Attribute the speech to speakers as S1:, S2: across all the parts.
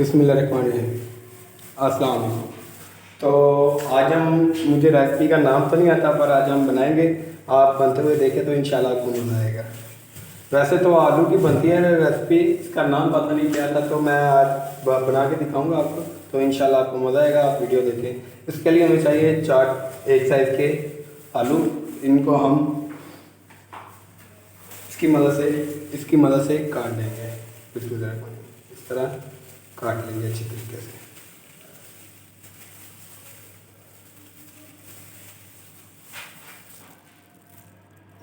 S1: बिस्मिल्लाहिर्रहमानिर्रहीम। अस्सलाम वालेकुम। तो आज हम, मुझे रेसिपी का नाम तो नहीं आता, पर आज हम बनाएंगे। आप बनते हुए देखें तो इंशाल्लाह आपको मज़ा आएगा। वैसे तो आलू की बनती है रेसिपी, इसका नाम पता नहीं क्या था, तो मैं आज बना के दिखाऊंगा आपको, तो इंशाल्लाह आपको मज़ा आएगा। आप वीडियो देखें। इसके लिए हमें चाहिए चार एक साइज़ के आलू। इनको हम इसकी मदद से काट देंगे। बिस्मिल्लाह, इस तरह काट लेंगे अच्छी तरीके से।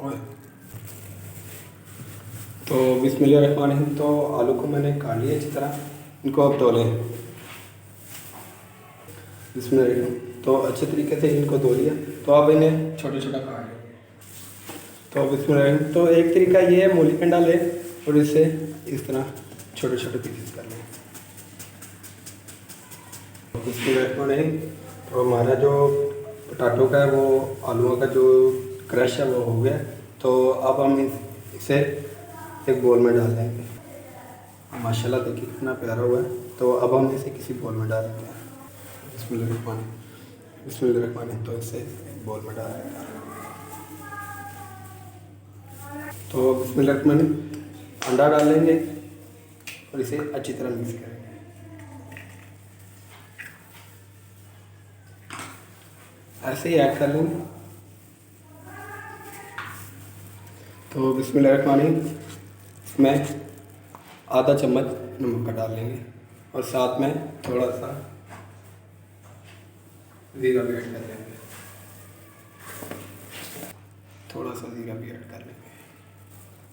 S1: और तो बिस्मिल्लाहिर्रहमानिर्रहीम। तो आलू को मैंने काट लिया अच्छी तरह, इनको अब धो लें। बिस्मिल्लाहिर्रहमानिर्रहीम। तो अच्छे तरीके से इनको धो लिया, तो अब इन्हें छोटा छोटा काट लेंगे। तो बिस्मिल्लाहिर्रहमानिर्रहीम। तो एक तरीका ये है, मूली कंडा लें और इसे इस तरह छोटे छोटे पीसेस कर लें। तो बिस्मिल्लाहिर्रहमानिर्रहीम। तो हमारा जो पोटैटो का है, वो आलूओं का जो क्रश है वो हो गया। तो अब हम इसे एक बोल में डाल देंगे। माशाल्लाह देखिए कितना प्यारा हुआ है। तो अब हम इसे किसी बोल में डाल देंगे। बिस्मिल्लाहिर्रहमानिर्रहीम। तो इसे एक बोल में डाल देंगे। तो बिस्मिल्लाहिर्रहमानिर्रहीम, अंडा डाल लेंगे और इसे अच्छी तरह मिक्स करेंगे। ऐसे ही ऐड कर लेंगे। तो बिस्मिल्लाहिर्रहमानिर्रहीम, इसमें आधा चम्मच नमक का डाल लेंगे और साथ में थोड़ा सा ज़ीरा भी ऐड कर लेंगे। थोड़ा सा ज़ीरा भी ऐड कर लेंगे।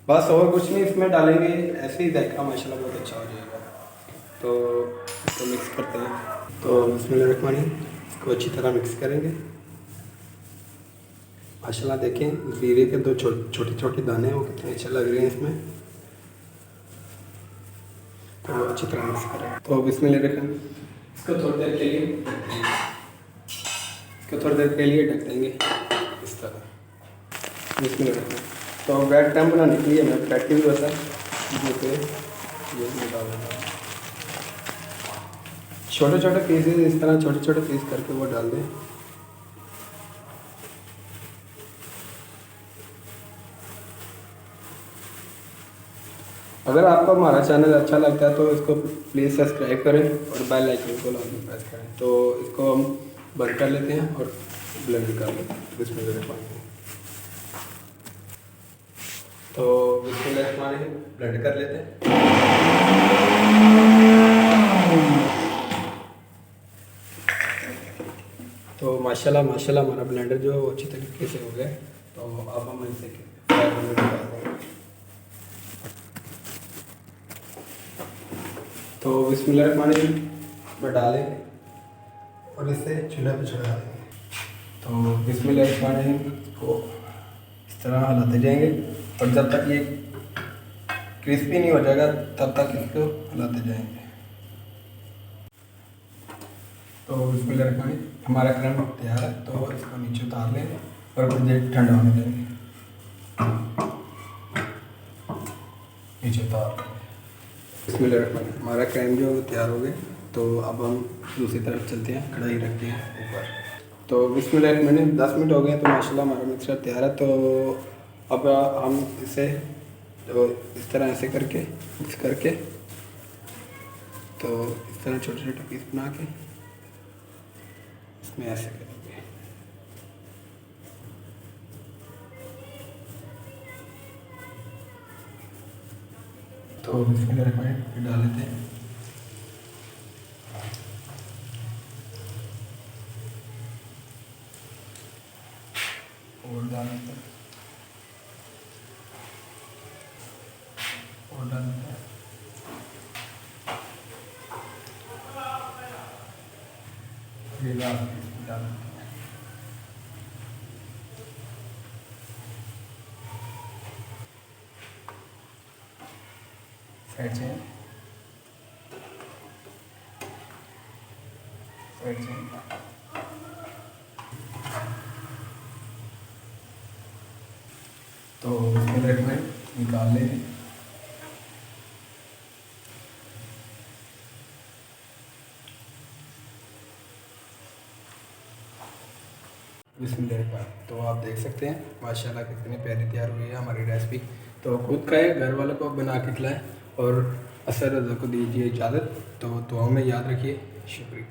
S1: बस और कुछ नहीं इसमें डालेंगे, ऐसे ही जायका माशाल्लाह बहुत अच्छा हो जाएगा। तो इसको मिक्स करते हैं। तो बिस्मिल्लाहिर्रहमानिर्रहीम, इसको अच्छी तरह मिक्स करेंगे। माशाल्लाह देखें ज़ीरे के दो छोटे छोटे दाने हैं, वो कितने अच्छे लग रहे हैं इसमें। तो अच्छी तरह मिक्स करें। तो बिस्मिल्लाहिर्रहमानिर्रहीम, इसको थोड़ी देर के लिए ढक देंगे इस तरह। बिस्मिल्लाहिर्रहमानिर्रहीम। तो ब्रेड क्रम्ब बनाने के लिए मैं ब्रेड की भी वैसा जैसे ये मैं डाल दूँगा। छोटे छोटे पीसेस इस तरह छोटे छोटे पीस करके वो डाल दें। अगर आपको हमारा चैनल अच्छा लगता है तो इसको प्लीज़ सब्सक्राइब करें और बेल आइकन को लाजमी प्रेस करें। तो इसको हम बंद कर लेते हैं और ब्लेंड कर लेते हैं। बिस्मिल्लाहिर्रहमानिर्रहीम। तो बिस्मिल्लाहिर्रहमानिर्रहीम, ब्लेंड कर लेते हैं। तो माशाल्लाह माशाल्लाह हमारा ब्लेंडर जो अच्छी तरीके से हो गया। तो अब हम इसे फ्राई करने डाल देंगे। तो बिस्मिल्लाहिर्रहमानिर्रहीम में डालें और इसे चूल्हे पर चढ़ा देंगे। तो बिस्मिल्लाहिर्रहमानिर्रहीम को इस तरह हिलाते जाएंगे और जब तक ये क्रिस्पी नहीं हो जाएगा तब तक इसको हिलाते जाएंगे। तो बिस्मिल्लाहिर्रहमानिर्रहीम, हमारा क्रम तैयार है। तो इसको नीचे उतार लें और कुछ देर ठंडा होने देंगे। नीचे उतार लें। बिस्मिल्लाहिर्रहमानिर्रहीम, हमारा क्रैम जो तैयार हो गया। तो अब हम दूसरी तरफ चलते हैं, कढ़ाई रखते हैं ऊपर। तो बिस्मिल्लाहिर्रहमानिर्रहीम, 10 मिनट हो गए तो माशाल्लाह हमारा मिक्सर तैयार है। तो अब हम इसे तो इस तरह ऐसे करके मिक्स करके, तो इस तरह छोटे छोटे पीस बना के इसमें ऐसे करेंगे। तो बिस्मिल्लाहिर्रहमानिर्रहीम डाल लेते हैं। और डाल लेते हैं और डाल लेते हैं। ये डाल लेते हैं। साइड से साइड से तो प्लेट में निकाल लेंगे। बिस्मिल्लाह। तो आप देख सकते हैं माशाल्लाह कितनी प्यारी तैयार हुई है हमारी रेसिपी। तो खुद खाए, घर वालों को बना के खिलाएं और असर रज़ा को दीजिए इजाज़त। तो दुआओं में याद रखिए। शुक्रिया।